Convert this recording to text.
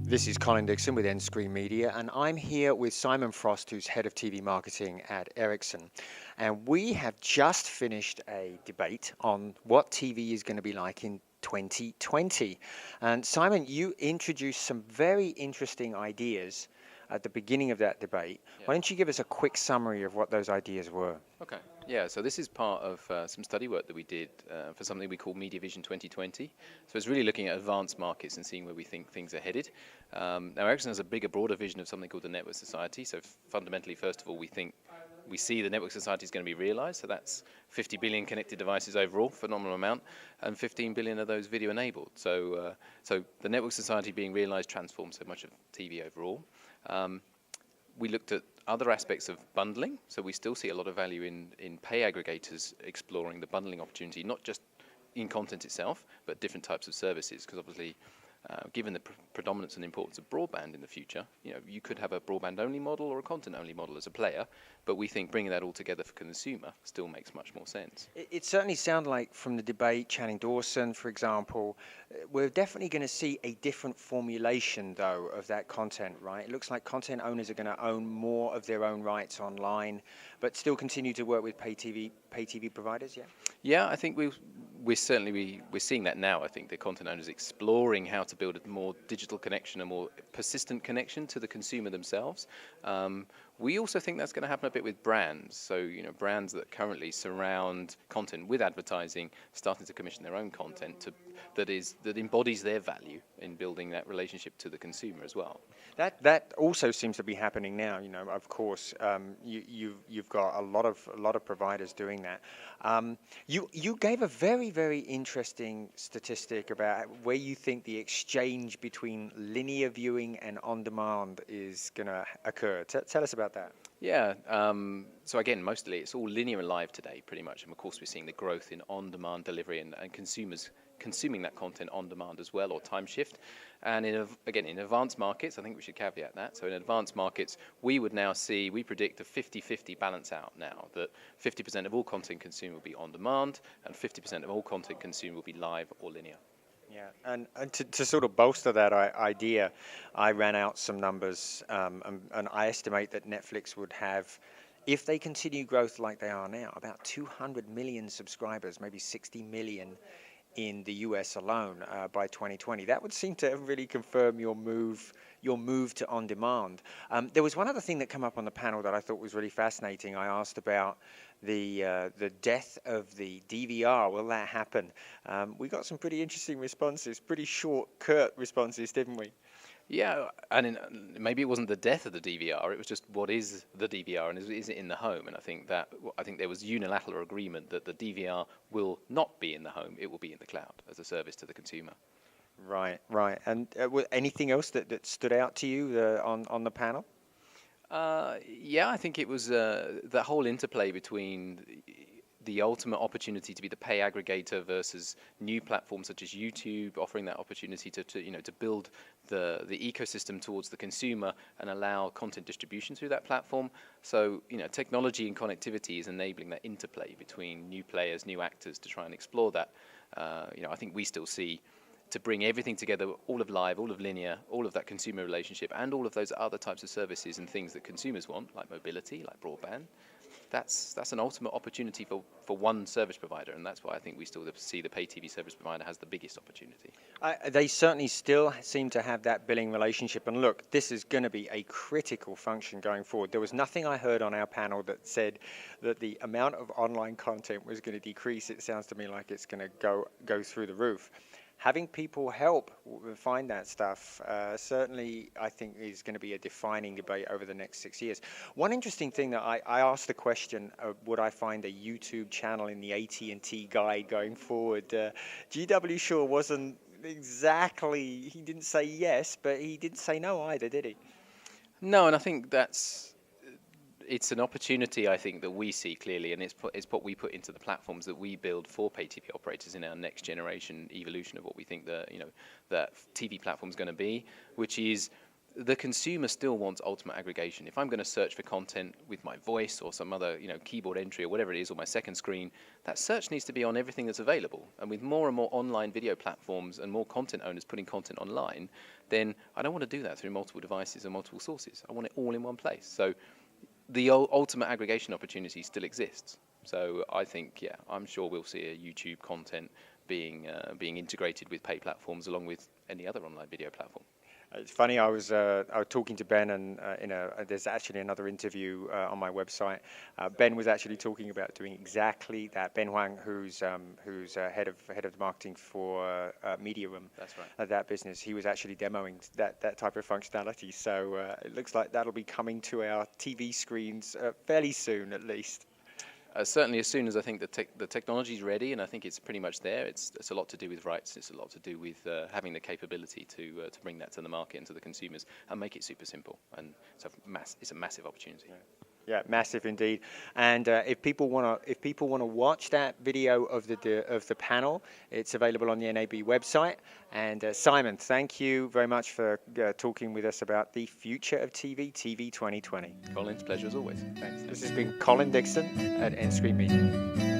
This is Colin Dixon with nScreen Media, and I'm here with Simon Frost, who's head of TV marketing at Ericsson. And we have just finished a debate on what TV is going to be like in 2020. And Simon, you introduced some very interesting ideas at the beginning of that debate. Why don't you give us a quick summary of what those ideas were? Okay. Yeah, so this is part of some study work that we did for something we call Media Vision 2020. So it's really looking at advanced markets and seeing where we think things are headed. Now Ericsson has a bigger, broader vision of something called the network society. So fundamentally, first of all, we see the network society is going to be realized. So that's 50 billion connected devices overall, phenomenal amount, and 15 billion of those video enabled. So the network society being realized transforms so much of TV overall. We looked at other aspects of bundling, so we still see a lot of value in pay aggregators exploring the bundling opportunity, not just in content itself, but different types of services, because obviously, given the predominance and importance of broadband in the future, you could have a broadband-only model or a content-only model as a player, but we think bringing that all together for consumer still makes much more sense. It certainly sounded like from the debate, Channing Dawson, for example, we're definitely going to see a different formulation, though, of that content, right? It looks like content owners are going to own more of their own rights online, but still continue to work with pay TV providers, yeah? Yeah, I think we're seeing that now. I think the content owners exploring how to build a more digital connection, a more persistent connection to the consumer themselves. We also think that's going to happen a bit with brands. So, brands that currently surround content with advertising, starting to commission their own content that embodies their value in building that relationship to the consumer as well. That also seems to be happening now. Of course, you've got a lot of providers doing that. You gave a very interesting statistic about where you think the exchange between linear viewing and on demand is going to occur. Tell us about that. Yeah, so again, mostly it's all linear and live today, pretty much. And of course, we're seeing the growth in on-demand delivery and consumers consuming that content on demand as well, or time shift. And in advanced markets, I think we should caveat that. So in advanced markets, we predict a 50-50 balance out now, that 50% of all content consumed will be on demand and 50% of all content consumed will be live or linear. Yeah, and to sort of bolster that idea, I ran out some numbers, and I estimate that Netflix would have, if they continue growth like they are now, about 200 million subscribers, maybe 60 million in the US alone by 2020. That would seem to really confirm your move to on demand. There was one other thing that came up on the panel that I thought was really fascinating. I asked about the death of the DVR. Will that happen? We got some pretty interesting responses, pretty short, curt responses, didn't we? Yeah, and maybe it wasn't the death of the DVR. It was just, what is the DVR, and is it in the home? And I think there was unilateral agreement that the DVR will not be in the home; it will be in the cloud as a service to the consumer. Right. And anything else that stood out to you on the panel? Yeah, I think it was the whole interplay between the ultimate opportunity to be the pay aggregator versus new platforms such as YouTube, offering that opportunity to build the ecosystem towards the consumer and allow content distribution through that platform. So technology and connectivity is enabling that interplay between new players, new actors to try and explore that. I think we still see, to bring everything together, all of live, all of linear, all of that consumer relationship, and all of those other types of services and things that consumers want, like mobility, like broadband. That's an ultimate opportunity for one service provider, and that's why I think we still see the pay TV service provider has the biggest opportunity. They certainly still seem to have that billing relationship, and look, this is going to be a critical function going forward. There was nothing I heard on our panel that said that the amount of online content was going to decrease. It sounds to me like it's going to go through the roof. Having people help find that stuff certainly, I think, is going to be a defining debate over the next 6 years. One interesting thing that I asked the question, would I find a YouTube channel in the AT&T guide going forward? G.W. Shaw wasn't exactly, he didn't say yes, but he didn't say no either, did he? No, and I think it's an opportunity, I think, that we see clearly, and it's what we put into the platforms that we build for pay TV operators in our next generation evolution of what we think that TV platform is going to be, which is the consumer still wants ultimate aggregation. If I'm going to search for content with my voice or some other, keyboard entry or whatever it is, or my second screen, that search needs to be on everything that's available. And with more and more online video platforms and more content owners putting content online, then I don't want to do that through multiple devices and multiple sources. I want it all in one place. So the ultimate aggregation opportunity still exists. So I think, yeah, I'm sure we'll see a YouTube content being integrated with pay platforms along with any other online video platform. It's funny. I was talking to Ben, and there's actually another interview on my website. Ben was actually talking about doing exactly that. Ben Huang, who's head of the marketing for Mediaroom. That's right. That business. He was actually demoing that type of functionality. So it looks like that'll be coming to our TV screens fairly soon, at least. Certainly, as soon as I think the technology is ready, and I think it's pretty much there. It's a lot to do with rights. It's a lot to do with having the capability to bring that to the market and to the consumers and make it super simple. And it's a massive opportunity. Yeah, massive indeed. And if people want to watch that video of the panel, it's available on the NAB website. And Simon, thank you very much for talking with us about the future of TV 2020. Colin, it's a pleasure as always. Thanks. This has been Colin Dixon at nScreen Media.